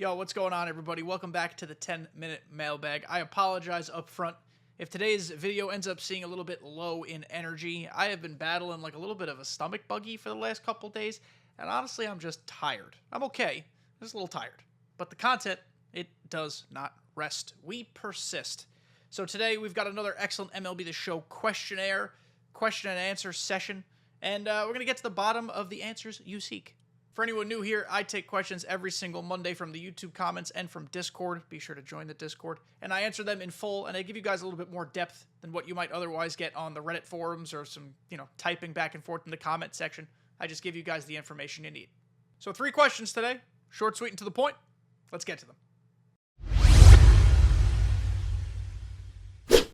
Yo, what's going on, everybody? Welcome back to the 10-minute mailbag. I apologize up front if today's video ends up seeing a little bit low in energy. I have been battling like a little bit of a stomach buggy for the last couple days, and honestly, I'm just tired. I'm okay, just a little tired. But the content, it does not rest. We persist. So today, we've got another excellent MLB The Show question and answer session, and we're going to get to the bottom of the answers you seek. For anyone new here, I take questions every single Monday from the YouTube comments and from Discord. Be sure to join the Discord. And I answer them in full, and I give you guys a little bit more depth than what you might otherwise get on the Reddit forums or some, typing back and forth in the comment section. I just give you guys the information you need. So 3 questions today. Short, sweet, and to the point. Let's get to them.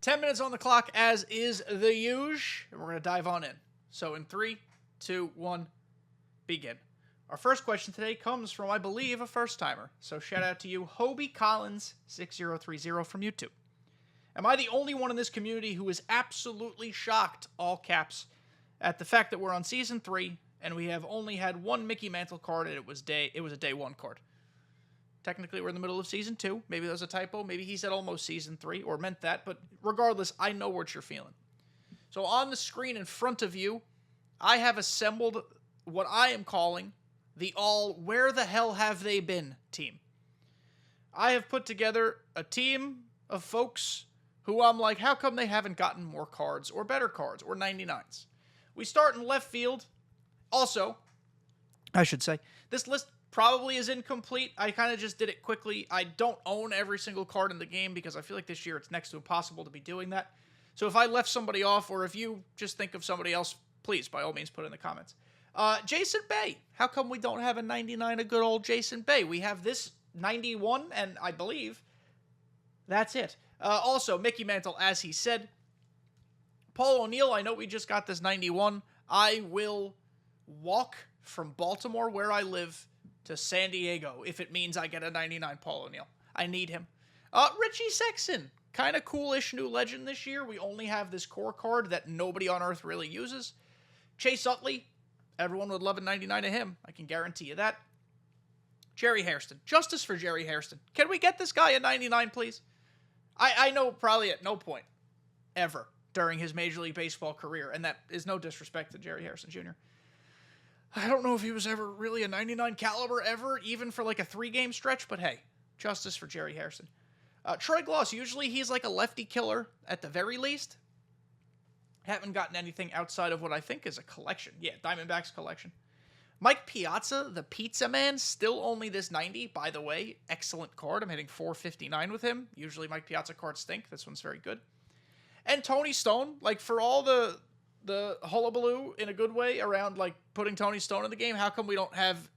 10 minutes on the clock, as is the usual, and we're going to dive on in. So in 3, 2, 1, begin. Our first question today comes from, I believe, a first-timer. So shout out to you, Hobie Collins 6030 from YouTube. Am I the only one in this community who is absolutely shocked, all caps, at the fact that we're on Season 3 and we have only had one Mickey Mantle card and it was a Day 1 card? Technically, we're in the middle of Season 2. Maybe that was a typo. Maybe he said almost Season 3 or meant that. But regardless, I know what you're feeling. So on the screen in front of you, I have assembled what I am calling the all where the hell have they been team. I have put together a team of folks who I'm like, how come they haven't gotten more cards or better cards or 99s? We start in left field. Also, I should say, this list probably is incomplete. I kind of just did it quickly. I don't own every single card in the game because I feel like this year it's next to impossible to be doing that. So if I left somebody off or if you just think of somebody else, please, by all means, put it in the comments. Jason Bay. How come we don't have a 99 of good old Jason Bay? We have this 91, and I believe that's it. Also, Mickey Mantle, as he said. Paul O'Neill, I know we just got this 91. I will walk from Baltimore, where I live, to San Diego if it means I get a 99 Paul O'Neill. I need him. Richie Sexton. Kind of coolish new legend this year. We only have this core card that nobody on Earth really uses. Chase Utley. Everyone would love a 99 of him. I can guarantee you that. Jerry Hairston. Justice for Jerry Hairston. Can we get this guy a 99, please? I know probably at no point ever during his Major League Baseball career, and that is no disrespect to Jerry Hairston Jr. I don't know if he was ever really a 99 caliber ever, even for like a 3-game stretch, but hey, justice for Jerry Hairston. Troy Gloss. Usually he's like a lefty killer at the very least. Haven't gotten anything outside of what I think is a collection. Yeah, Diamondbacks collection. Mike Piazza, the Pizza Man, still only this 90, by the way. Excellent card. I'm hitting 459 with him. Usually Mike Piazza cards stink. This one's very good. And Tony Stone, like for all the hullabaloo in a good way around like putting Tony Stone in the game, how come we don't have,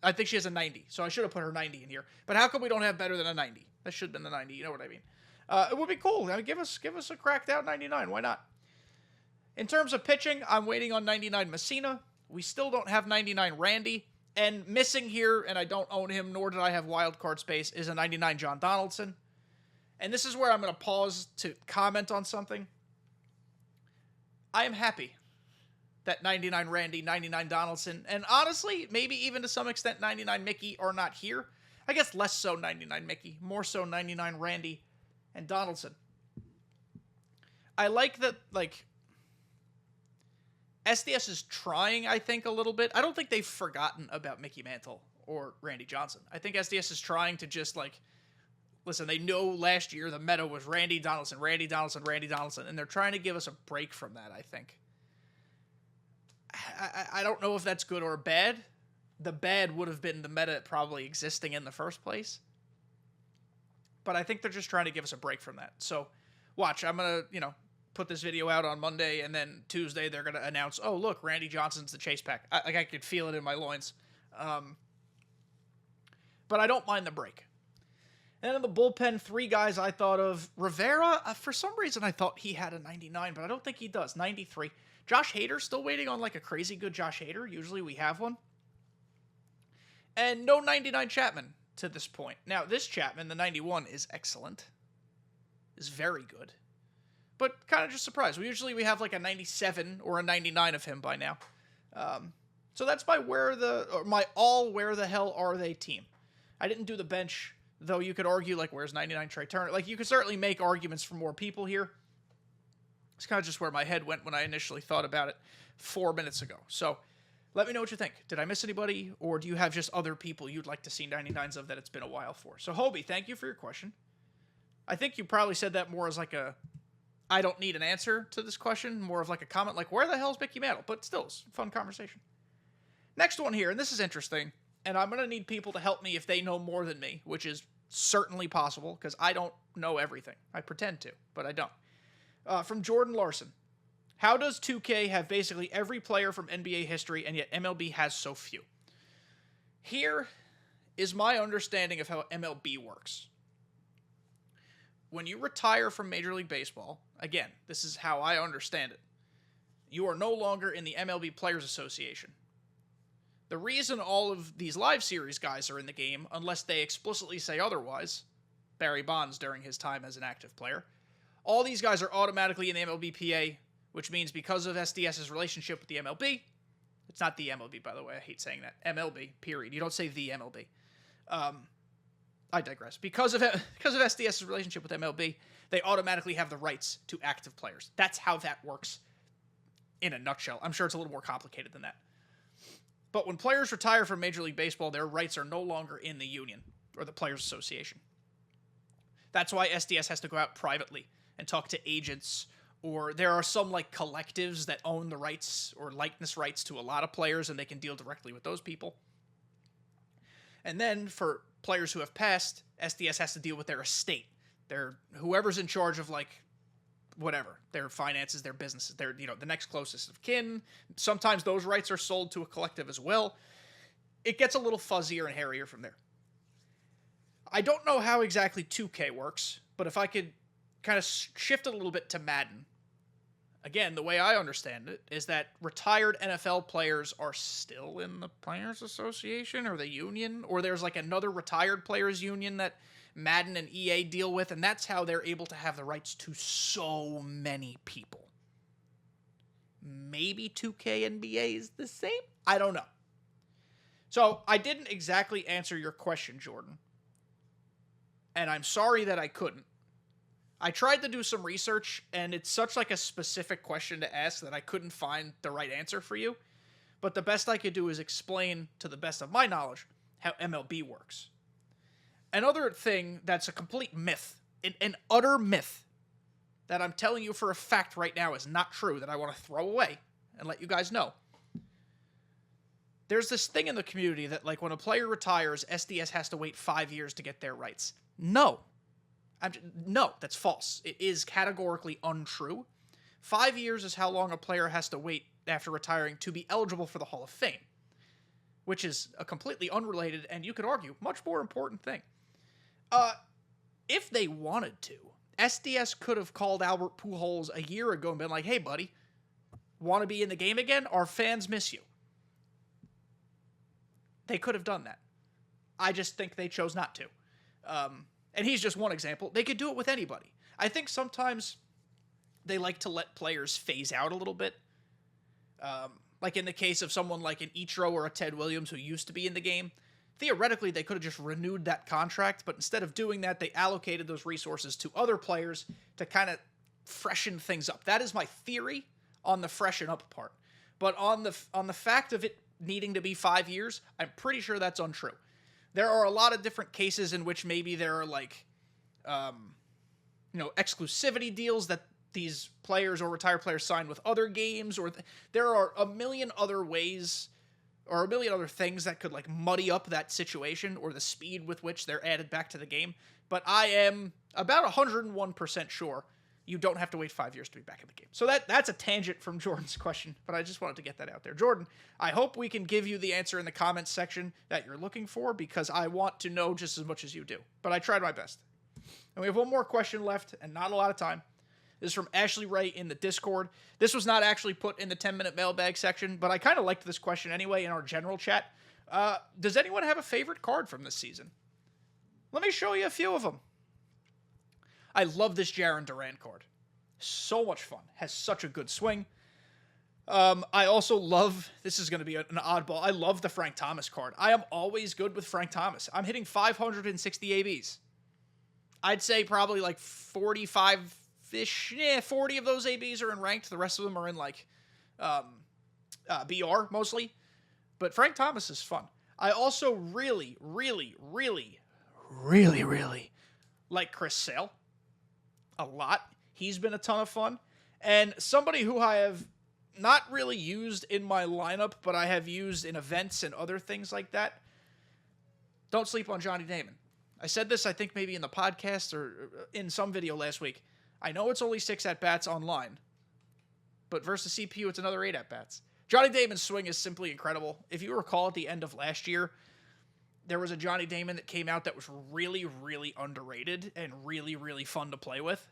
I think she has a 90, so I should have put her 90 in here. But how come we don't have better than a 90? That should have been the 90, you know what I mean. It would be cool. I mean, give us a cracked out 99. Why not? In terms of pitching, I'm waiting on 99 Messina. We still don't have 99 Randy. And missing here, and I don't own him, nor did I have wildcard space, is a 99 John Donaldson. And this is where I'm going to pause to comment on something. I am happy that 99 Randy, 99 Donaldson, and honestly, maybe even to some extent 99 Mickey are not here. I guess less so 99 Mickey, more so 99 Randy and Donaldson. I like that, like, SDS is trying, I think, a little bit. I don't think they've forgotten about Mickey Mantle or Randy Johnson. I think SDS is trying to just, like, listen, they know last year the meta was Randy Donaldson, Randy Donaldson, Randy Donaldson, and they're trying to give us a break from that, I think. I don't know if that's good or bad. The bad would have been the meta probably existing in the first place. But I think they're just trying to give us a break from that. So, watch, I'm going to, put this video out on Monday, and then Tuesday they're going to announce, oh, look, Randy Johnson's the chase pack. I could feel it in my loins. But I don't mind the break. And in the bullpen, 3 guys I thought of. Rivera, for some reason I thought he had a 99, but I don't think he does. 93. Josh Hader, still waiting on like a crazy good Josh Hader. Usually we have one. And no 99 Chapman to this point. Now, this Chapman, the 91, is excellent. Is very good. But kind of just surprised. We have like a 97 or a 99 of him by now. So that's my where the hell are they team. I didn't do the bench, though you could argue, like, where's 99 Trey Turner? Like, you could certainly make arguments for more people here. It's kind of just where my head went when I initially thought about it 4 minutes ago. So let me know what you think. Did I miss anybody, or do you have just other people you'd like to see 99s of that it's been a while for? So, Hobie, thank you for your question. I think you probably said that more as like a, I don't need an answer to this question, more of like a comment like, where the hell's Mickey Mantle? But still, it's a fun conversation. Next one here, and this is interesting, and I'm going to need people to help me if they know more than me, which is certainly possible, because I don't know everything. I pretend to, but I don't. From Jordan Larson. How does 2K have basically every player from NBA history, and yet MLB has so few? Here is my understanding of how MLB works. When you retire from Major League Baseball, again, this is how I understand it, you are no longer in the MLB Players Association. The reason all of these live series guys are in the game, unless they explicitly say otherwise, Barry Bonds during his time as an active player, all these guys are automatically in the MLBPA, which means because of SDS's relationship with the MLB, it's not the MLB, by the way, I hate saying that, MLB, period. You don't say the MLB. I digress. Because of SDS's relationship with MLB, they automatically have the rights to active players. That's how that works in a nutshell. I'm sure it's a little more complicated than that. But when players retire from Major League Baseball, their rights are no longer in the union or the Players Association. That's why SDS has to go out privately and talk to agents, or there are some like collectives that own the rights or likeness rights to a lot of players, and they can deal directly with those people. And then for players who have passed, SDS has to deal with their estate. Whoever's in charge of like whatever, their finances, their businesses, their, the next closest of kin. Sometimes those rights are sold to a collective as well. It gets a little fuzzier and hairier from there. I don't know how exactly 2K works, but if I could kind of shift a little bit to Madden. Again, the way I understand it is that retired NFL players are still in the Players Association or the union, or there's like another retired players union that Madden and EA deal with, and that's how they're able to have the rights to so many people. Maybe 2K NBA is the same? I don't know. So I didn't exactly answer your question, Jordan, and I'm sorry that I couldn't. I tried to do some research, and it's such like a specific question to ask that I couldn't find the right answer for you. But the best I could do is explain, to the best of my knowledge, how MLB works. Another thing that's a complete myth, an utter myth, that I'm telling you for a fact right now is not true, that I want to throw away and let you guys know. There's this thing in the community that, like, when a player retires, SDS has to wait 5 years to get their rights. No, that's false. It is categorically untrue. 5 years is how long a player has to wait after retiring to be eligible for the Hall of Fame, which is a completely unrelated and, you could argue, much more important thing. If they wanted to, SDS could have called Albert Pujols a year ago and been like, hey, buddy, want to be in the game again? Our fans miss you. They could have done that. I just think they chose not to. And he's just one example. They could do it with anybody. I think sometimes they like to let players phase out a little bit. Like in the case of someone like an Ichiro or a Ted Williams who used to be in the game. Theoretically, they could have just renewed that contract, but instead of doing that, they allocated those resources to other players to kind of freshen things up. That is my theory on the freshen up part. But on the fact of it needing to be 5 years, I'm pretty sure that's untrue. There are a lot of different cases in which maybe there are like, exclusivity deals that these players or retired players sign with other games, or there are a million other ways or a million other things that could like muddy up that situation or the speed with which they're added back to the game. But I am about 101% sure you don't have to wait 5 years to be back in the game. So that's a tangent from Jordan's question, but I just wanted to get that out there. Jordan, I hope we can give you the answer in the comments section that you're looking for, because I want to know just as much as you do. But I tried my best. And we have one more question left, and not a lot of time. This is from Ashley Ray in the Discord. This was not actually put in the 10-minute mailbag section, but I kind of liked this question anyway in our general chat. Does anyone have a favorite card from this season? Let me show you a few of them. I love this Jarren Duran card. So much fun. Has such a good swing. I also love, this is going to be an oddball, I love the Frank Thomas card. I am always good with Frank Thomas. I'm hitting 560 ABs. I'd say probably like 45-ish, 40 of those ABs are in ranked. The rest of them are in like BR mostly. But Frank Thomas is fun. I also really like Chris Sale a lot. He's been a ton of fun. And somebody who I have not really used in my lineup, but I have used in events and other things like that. Don't sleep on Johnny Damon. I said this, I think, maybe in the podcast or in some video last week. I know it's only 6 at-bats online, but versus CPU, it's another 8 at-bats. Johnny Damon's swing is simply incredible. If you recall at the end of last year, there was a Johnny Damon that came out that was really underrated and really fun to play with.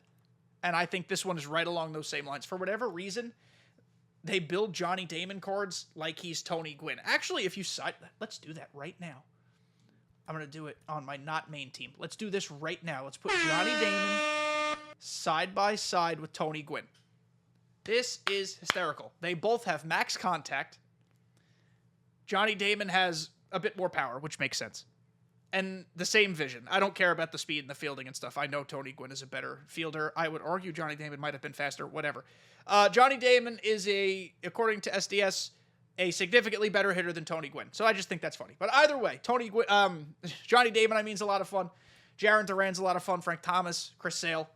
And I think this one is right along those same lines. For whatever reason, they build Johnny Damon cards like he's Tony Gwynn. Actually, if you side, let's do that right now. I'm going to do it on my not main team. Let's do this right now. Let's put Johnny Damon side by side with Tony Gwynn. This is hysterical. They both have max contact. Johnny Damon has a bit more power, which makes sense. And the same vision. I don't care about the speed and the fielding and stuff. I know Tony Gwynn is a better fielder. I would argue Johnny Damon might have been faster, whatever. Johnny Damon is, according to SDS, a significantly better hitter than Tony Gwynn. So I just think that's funny. But either way, Johnny Damon, is a lot of fun. Jarren Duran's a lot of fun. Frank Thomas, Chris Sale.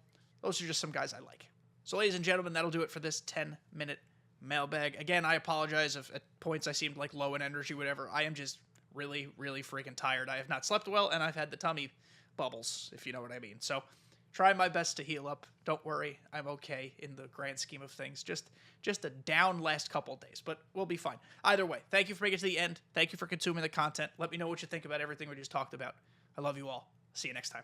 Those are just some guys I like. So ladies and gentlemen, that'll do it for this 10-minute mailbag. Again, I apologize if at points I seemed like low in energy, whatever. I am just really freaking tired. I have not slept well, and I've had the tummy bubbles, if you know what I mean. So try my best to heal up. Don't worry, I'm okay in the grand scheme of things. Just a down last couple days, but we'll be fine. Either way, thank you for making it to the end. Thank you for consuming the content. Let me know what you think about everything we just talked about. I love you all. See you next time.